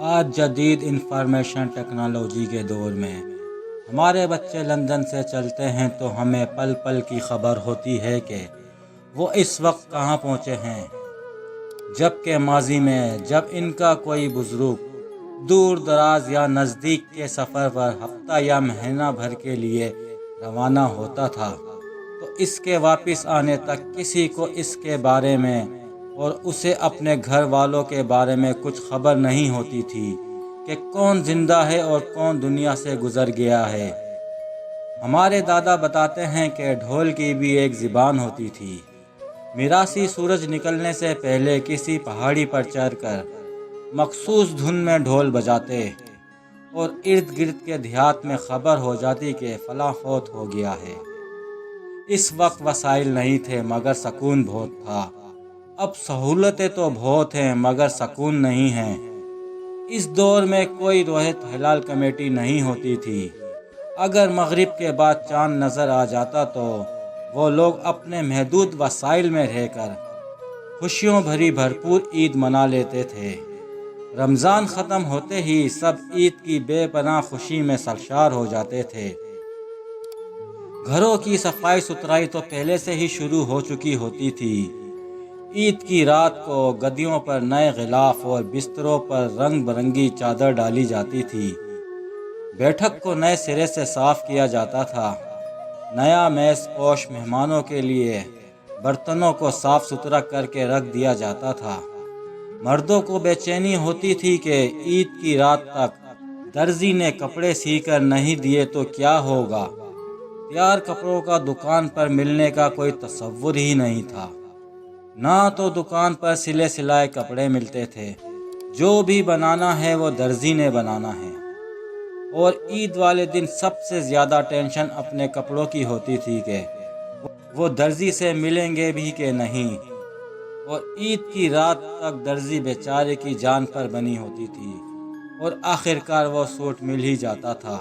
آج جدید information technology کے دور میں ہمارے بچے لندن سے چلتے ہیں تو ہمیں پل پل کی خبر ہوتی ہے کہ وہ اس وقت کہاں پہنچے ہیں، جبکہ ماضی میں جب ان کا کوئی بزرگ دور دراز یا نزدیک کے سفر پر ہفتہ یا مہینہ بھر کے لیے روانہ ہوتا تھا تو اس کے واپس آنے تک کسی کو اس کے بارے میں اور اسے اپنے گھر والوں کے بارے میں کچھ خبر نہیں ہوتی تھی کہ کون زندہ ہے اور کون دنیا سے گزر گیا ہے۔ ہمارے دادا بتاتے ہیں کہ ڈھول کی بھی ایک زبان ہوتی تھی۔ میراثی سورج نکلنے سے پہلے کسی پہاڑی پر چڑھ کر مخصوص دھن میں ڈھول بجاتے اور ارد گرد کے دیہات میں خبر ہو جاتی کہ فلاں فوت ہو گیا ہے۔ اس وقت وسائل نہیں تھے مگر سکون بہت تھا۔ اب سہولتیں تو بہت ہیں مگر سکون نہیں ہے۔ اس دور میں کوئی رویت ہلال کمیٹی نہیں ہوتی تھی۔ اگر مغرب کے بعد چاند نظر آ جاتا تو وہ لوگ اپنے محدود وسائل میں رہ کر خوشیوں بھری بھرپور عید منا لیتے تھے۔ رمضان ختم ہوتے ہی سب عید کی بے پناہ خوشی میں سرشار ہو جاتے تھے۔ گھروں کی صفائی ستھرائی تو پہلے سے ہی شروع ہو چکی ہوتی تھی۔ عید کی رات کو گدیوں پر نئے غلاف اور بستروں پر رنگ برنگی چادر ڈالی جاتی تھی۔ بیٹھک کو نئے سرے سے صاف کیا جاتا تھا۔ نیا میز پوش مہمانوں کے لیے برتنوں کو صاف ستھرا کر کے رکھ دیا جاتا تھا۔ مردوں کو بے چینی ہوتی تھی کہ عید کی رات تک درزی نے کپڑے سی کر نہیں دیے تو کیا ہوگا۔ تیار کپڑوں کا دکان پر ملنے کا کوئی تصور ہی نہیں تھا۔ نہ تو دکان پر سلے سلائے کپڑے ملتے تھے، جو بھی بنانا ہے وہ درزی نے بنانا ہے۔ اور عید والے دن سب سے زیادہ ٹینشن اپنے کپڑوں کی ہوتی تھی کہ وہ درزی سے ملیں گے بھی کہ نہیں، اور عید کی رات تک درزی بیچارے کی جان پر بنی ہوتی تھی اور آخرکار وہ سوٹ مل ہی جاتا تھا۔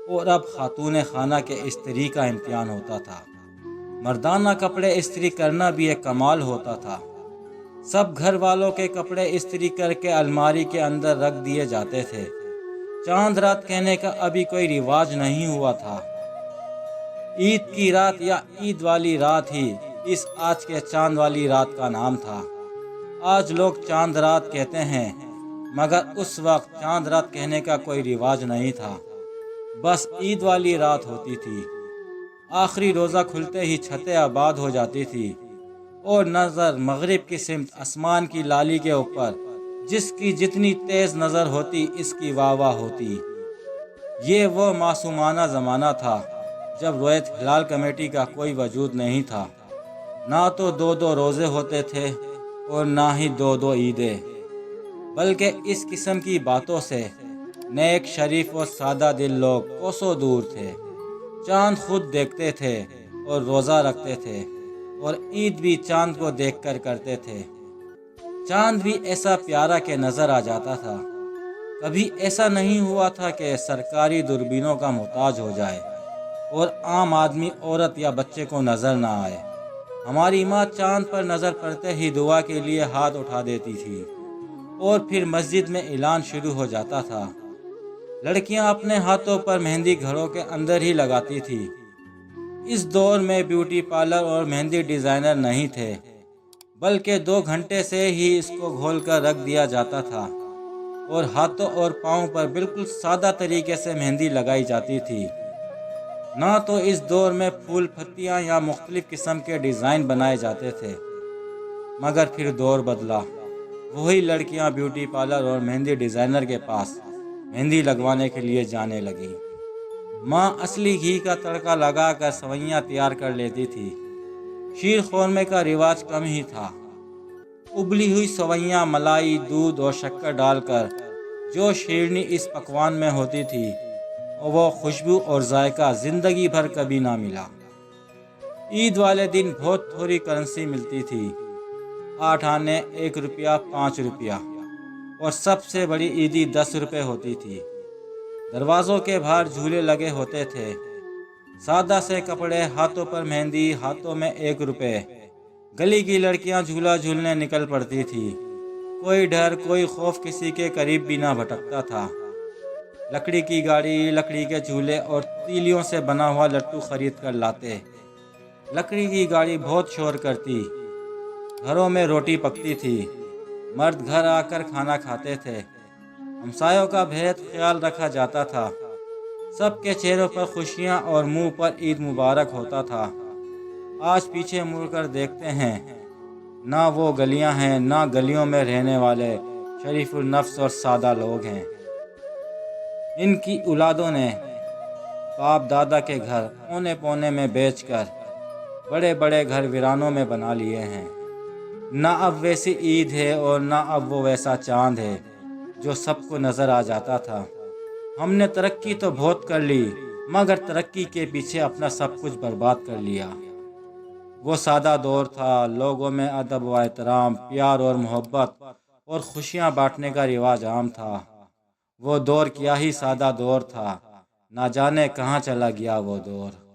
اور اب خاتون خانہ کے استری کا امتحان ہوتا تھا۔ مردانہ کپڑے استری کرنا بھی ایک کمال ہوتا تھا۔ سب گھر والوں کے کپڑے استری کر کے الماری کے اندر رکھ دیے جاتے تھے۔ چاند رات کہنے کا ابھی کوئی رواج نہیں ہوا تھا۔ عید کی رات یا عید والی رات ہی اس آج کے چاند والی رات کا نام تھا۔ آج لوگ چاند رات کہتے ہیں مگر اس وقت چاند رات کہنے کا کوئی رواج نہیں تھا، بس عید والی رات ہوتی تھی۔ آخری روزہ کھلتے ہی چھتیں آباد ہو جاتی تھی اور نظر مغرب کی سمت آسمان کی لالی کے اوپر جس کی جتنی تیز نظر ہوتی اس کی واہ واہ ہوتی۔ یہ وہ معصومانہ زمانہ تھا جب رویت ہلال کمیٹی کا کوئی وجود نہیں تھا۔ نہ تو دو دو روزے ہوتے تھے اور نہ ہی دو دو عیدیں، بلکہ اس قسم کی باتوں سے نیک شریف اور سادہ دل لوگ کوسوں دور تھے۔ چاند خود دیکھتے تھے اور روزہ رکھتے تھے اور عید بھی چاند کو دیکھ کر کرتے تھے۔ چاند بھی ایسا پیارا کہ نظر آ جاتا تھا۔ کبھی ایسا نہیں ہوا تھا کہ سرکاری دوربینوں کا محتاج ہو جائے اور عام آدمی عورت یا بچے کو نظر نہ آئے۔ ہماری ماں چاند پر نظر پڑتے ہی دعا کے لیے ہاتھ اٹھا دیتی تھی اور پھر مسجد میں اعلان شروع ہو جاتا تھا۔ لڑکیاں اپنے ہاتھوں پر مہندی گھروں کے اندر ہی لگاتی تھی۔ اس دور میں بیوٹی پارلر اور مہندی ڈیزائنر نہیں تھے، بلکہ 2 گھنٹے سے ہی اس کو گھول کر رکھ دیا جاتا تھا اور ہاتھوں اور پاؤں پر بالکل سادہ طریقے سے مہندی لگائی جاتی تھی۔ نہ تو اس دور میں پھول پتیاں یا مختلف قسم کے ڈیزائن بنائے جاتے تھے، مگر پھر دور بدلا۔ وہی لڑکیاں بیوٹی پارلر اور مہندی ڈیزائنر کے پاس مہندی لگوانے کے لیے جانے لگیں۔ ماں اصلی گھی کا تڑکا لگا کر سوئیاں تیار کر لیتی تھی۔ شیر خورمے کا رواج کم ہی تھا۔ ابلی ہوئی سوئیاں ملائی، دودھ اور شکر ڈال کر جو شیرنی اس پکوان میں ہوتی تھی وہ خوشبو اور ذائقہ زندگی بھر کبھی نہ ملا۔ عید والے دن بہت تھوڑی کرنسی ملتی تھی، 8 آنے 1 روپیہ 5 روپیہ، اور سب سے بڑی عیدی 10 روپے ہوتی تھی۔ دروازوں کے باہر جھولے لگے ہوتے تھے، سادہ سے کپڑے، ہاتھوں پر مہندی، ہاتھوں میں 1 روپے۔ گلی کی لڑکیاں جھولا جھولنے نکل پڑتی تھی۔ کوئی ڈر کوئی خوف کسی کے قریب بھی نہ بھٹکتا تھا۔ لکڑی کی گاڑی، لکڑی کے جھولے اور تیلیوں سے بنا ہوا لٹو خرید کر لاتے۔ لکڑی کی گاڑی بہت شور کرتی، گھروں میں روٹی پکتی تھی، مرد گھر آ کر کھانا کھاتے تھے، ہمسایوں کا بہت خیال رکھا جاتا تھا، سب کے چہروں پر خوشیاں اور منہ پر عید مبارک ہوتا تھا۔ آج پیچھے مڑ کر دیکھتے ہیں، نہ وہ گلیاں ہیں، نہ گلیوں میں رہنے والے شریف النفس اور سادہ لوگ ہیں۔ ان کی اولادوں نے باپ دادا کے گھر اونے پونے میں بیچ کر بڑے بڑے گھر ویرانوں میں بنا لیے ہیں۔ نہ اب ویسی عید ہے اور نہ اب وہ ویسا چاند ہے جو سب کو نظر آ جاتا تھا۔ ہم نے ترقی تو بہت کر لی، مگر ترقی کے پیچھے اپنا سب کچھ برباد کر لیا۔ وہ سادہ دور تھا، لوگوں میں ادب و احترام، پیار اور محبت اور خوشیاں بانٹنے کا رواج عام تھا۔ وہ دور کیا ہی سادہ دور تھا، نہ جانے کہاں چلا گیا وہ دور۔